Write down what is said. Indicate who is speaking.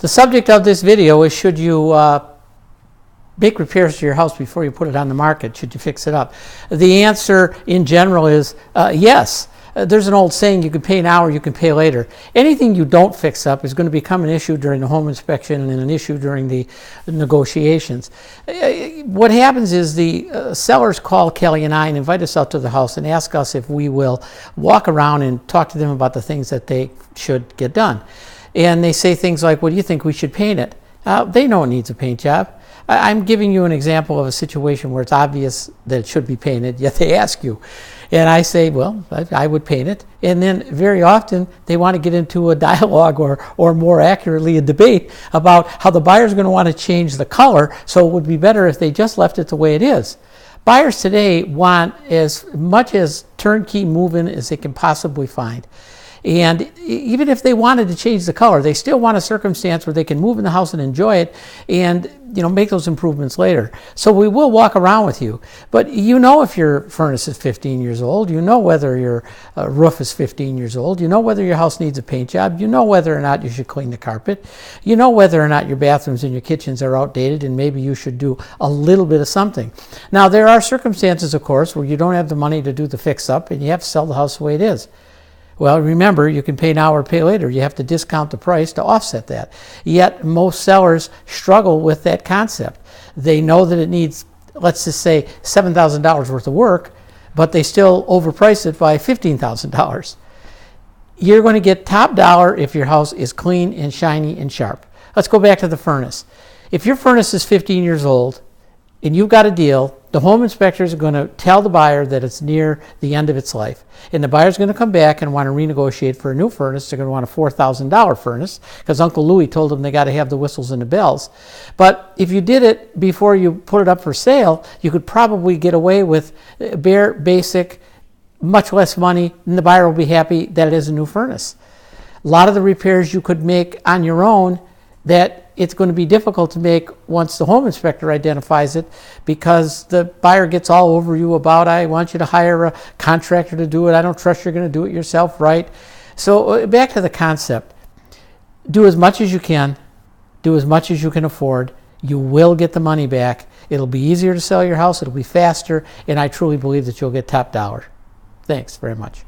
Speaker 1: The subject of this video is, should you make repairs to your house before you put it on the market? Should you fix it up? The answer in general is yes. There's an old saying, you can pay now or you can pay later. Anything you don't fix up is going to become an issue during the home inspection and an issue during the negotiations. What happens is the sellers call Kelly and I and invite us out to the house and ask us if we will walk around and talk to them about the things that they should get done. And they say things like, well, do you think we should paint it? They know it needs a paint job. I'm giving you an example of a situation where it's obvious that it should be painted, yet they ask you. And I say, well, I would paint it. And then very often they want to get into a dialogue or more accurately a debate about how the buyer's going to want to change the color, so it would be better if they just left it the way it is. Buyers today want as much as turnkey move-in as they can possibly find. And even if they wanted to change the color, they still want a circumstance where they can move in the house and enjoy it and make those improvements later. So we will walk around with you. But you know if your furnace is 15 years old, you know whether your roof is 15 years old, you know whether your house needs a paint job, you know whether or not you should clean the carpet, you know whether or not your bathrooms and your kitchens are outdated and maybe you should do a little bit of something. Now there are circumstances, of course, where you don't have the money to do the fix-up and you have to sell the house the way it is. Well, remember, you can pay now or pay later. You have to discount the price to offset that. Yet most sellers struggle with that concept. They know that it needs, let's just say, $7,000 worth of work, but they still overprice it by $15,000. You're going to get top dollar if your house is clean and shiny and sharp. Let's go back to the furnace. If your furnace is 15 years old and you've got a deal, the home inspectors are going to tell the buyer that it's near the end of its life. And the buyer's going to come back and want to renegotiate for a new furnace. They're going to want a $4,000 furnace because Uncle Louie told them they got to have the whistles and the bells. But if you did it before you put it up for sale, you could probably get away with bare, basic, much less money, and the buyer will be happy that it is a new furnace. A lot of the repairs you could make on your own that it's going to be difficult to make once the home inspector identifies it, because the buyer gets all over you about, I want you to hire a contractor to do it. I don't trust you're going to do it yourself right. So back to the concept. Do as much as you can. Do as much as you can afford. You will get the money back. It'll be easier to sell your house. It'll be faster. And I truly believe that you'll get top dollar. Thanks very much.